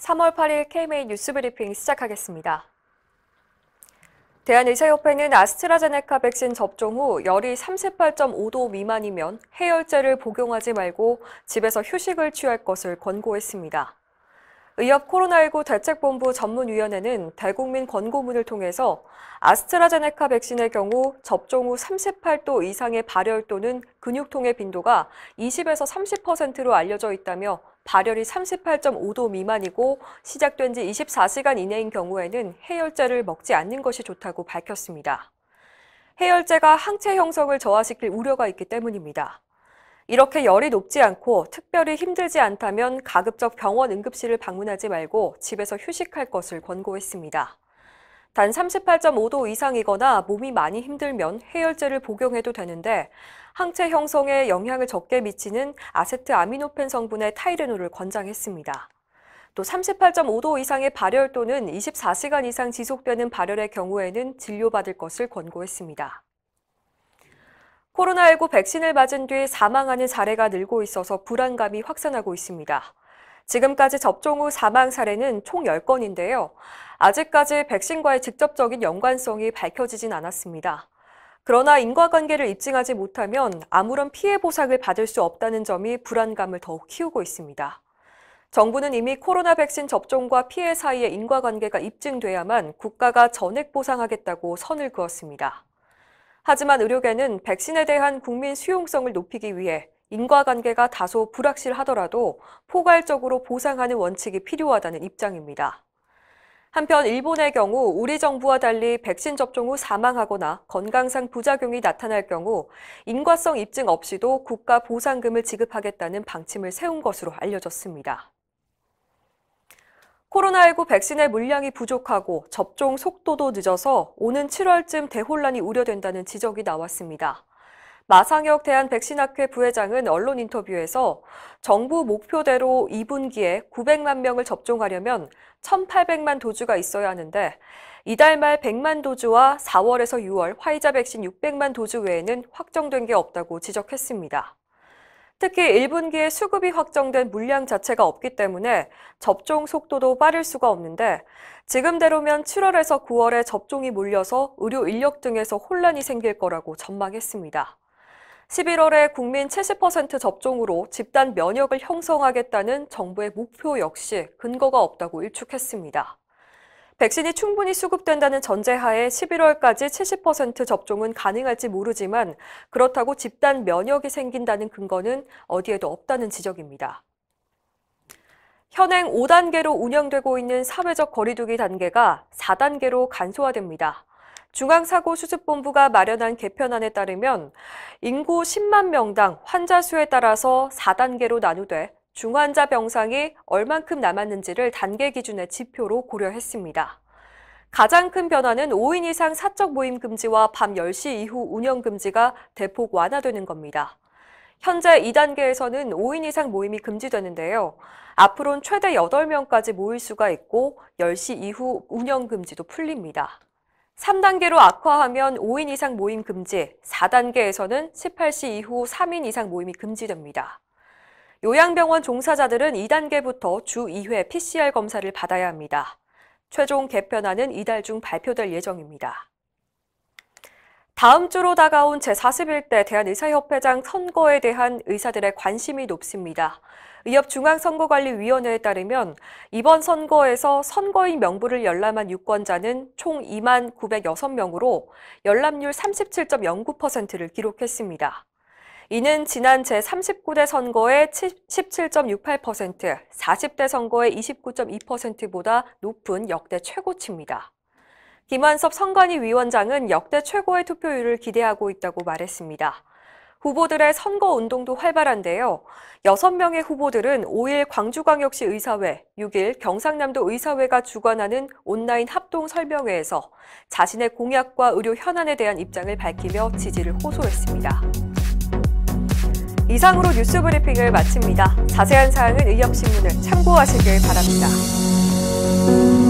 3월 8일 KMA 뉴스브리핑 시작하겠습니다. 대한의사협회는 아스트라제네카 백신 접종 후 열이 38.5도 미만이면 해열제를 복용하지 말고 집에서 휴식을 취할 것을 권고했습니다. 의협 코로나19 대책본부 전문위원회는 대국민 권고문을 통해서 아스트라제네카 백신의 경우 접종 후 38도 이상의 발열 또는 근육통의 빈도가 20에서 30%로 알려져 있다며 발열이 38.5도 미만이고 시작된 지 24시간 이내인 경우에는 해열제를 먹지 않는 것이 좋다고 밝혔습니다. 해열제가 항체 형성을 저하시킬 우려가 있기 때문입니다. 이렇게 열이 높지 않고 특별히 힘들지 않다면 가급적 병원 응급실을 방문하지 말고 집에서 휴식할 것을 권고했습니다. 단 38.5도 이상이거나 몸이 많이 힘들면 해열제를 복용해도 되는데 항체 형성에 영향을 적게 미치는 아세트아미노펜 성분의 타이레놀을 권장했습니다. 또 38.5도 이상의 발열 또는 24시간 이상 지속되는 발열의 경우에는 진료받을 것을 권고했습니다. 코로나19 백신을 맞은 뒤 사망하는 사례가 늘고 있어서 불안감이 확산하고 있습니다. 지금까지 접종 후 사망 사례는 총 10건인데요. 아직까지 백신과의 직접적인 연관성이 밝혀지진 않았습니다. 그러나 인과관계를 입증하지 못하면 아무런 피해 보상을 받을 수 없다는 점이 불안감을 더욱 키우고 있습니다. 정부는 이미 코로나 백신 접종과 피해 사이의 인과관계가 입증돼야만 국가가 전액 보상하겠다고 선을 그었습니다. 하지만 의료계는 백신에 대한 국민 수용성을 높이기 위해 인과관계가 다소 불확실하더라도 포괄적으로 보상하는 원칙이 필요하다는 입장입니다. 한편 일본의 경우 우리 정부와 달리 백신 접종 후 사망하거나 건강상 부작용이 나타날 경우 인과성 입증 없이도 국가 보상금을 지급하겠다는 방침을 세운 것으로 알려졌습니다. 코로나19 백신의 물량이 부족하고 접종 속도도 늦어서 오는 7월쯤 대혼란이 우려된다는 지적이 나왔습니다. 마상혁 대한백신학회 부회장은 언론 인터뷰에서 정부 목표대로 2분기에 900만 명을 접종하려면 1,800만 도주가 있어야 하는데 이달 말 100만 도주와 4월에서 6월 화이자 백신 600만 도주 외에는 확정된 게 없다고 지적했습니다. 특히 1분기에 수급이 확정된 물량 자체가 없기 때문에 접종 속도도 빠를 수가 없는데 지금대로면 7월에서 9월에 접종이 몰려서 의료 인력 등에서 혼란이 생길 거라고 전망했습니다. 11월에 국민 70% 접종으로 집단 면역을 형성하겠다는 정부의 목표 역시 근거가 없다고 일축했습니다. 백신이 충분히 수급된다는 전제하에 11월까지 70% 접종은 가능할지 모르지만 그렇다고 집단 면역이 생긴다는 근거는 어디에도 없다는 지적입니다. 현행 5단계로 운영되고 있는 사회적 거리두기 단계가 4단계로 간소화됩니다. 중앙사고수습본부가 마련한 개편안에 따르면 인구 10만 명당 환자 수에 따라서 4단계로 나누되 중환자 병상이 얼만큼 남았는지를 단계 기준의 지표로 고려했습니다. 가장 큰 변화는 5인 이상 사적 모임 금지와 밤 10시 이후 운영 금지가 대폭 완화되는 겁니다. 현재 2단계에서는 5인 이상 모임이 금지되는데요. 앞으로는 최대 8명까지 모일 수가 있고 10시 이후 운영 금지도 풀립니다. 3단계로 악화하면 5인 이상 모임 금지, 4단계에서는 18시 이후 3인 이상 모임이 금지됩니다. 요양병원 종사자들은 2단계부터 주 2회 PCR 검사를 받아야 합니다. 최종 개편안은 이달 중 발표될 예정입니다. 다음 주로 다가온 제41대 대한의사협회장 선거에 대한 의사들의 관심이 높습니다. 의협 중앙선거관리위원회에 따르면 이번 선거에서 선거인 명부를 열람한 유권자는 총 2만 906명으로 열람률 37.09%를 기록했습니다. 이는 지난 제39대 선거의 17.68%, 40대 선거의 29.2%보다 높은 역대 최고치입니다. 김한섭 선관위 위원장은 역대 최고의 투표율을 기대하고 있다고 말했습니다. 후보들의 선거운동도 활발한데요. 6명의 후보들은 5일 광주광역시 의사회, 6일 경상남도 의사회가 주관하는 온라인 합동 설명회에서 자신의 공약과 의료 현안에 대한 입장을 밝히며 지지를 호소했습니다. 이상으로 뉴스브리핑을 마칩니다. 자세한 사항은 의협신문을 참고하시길 바랍니다.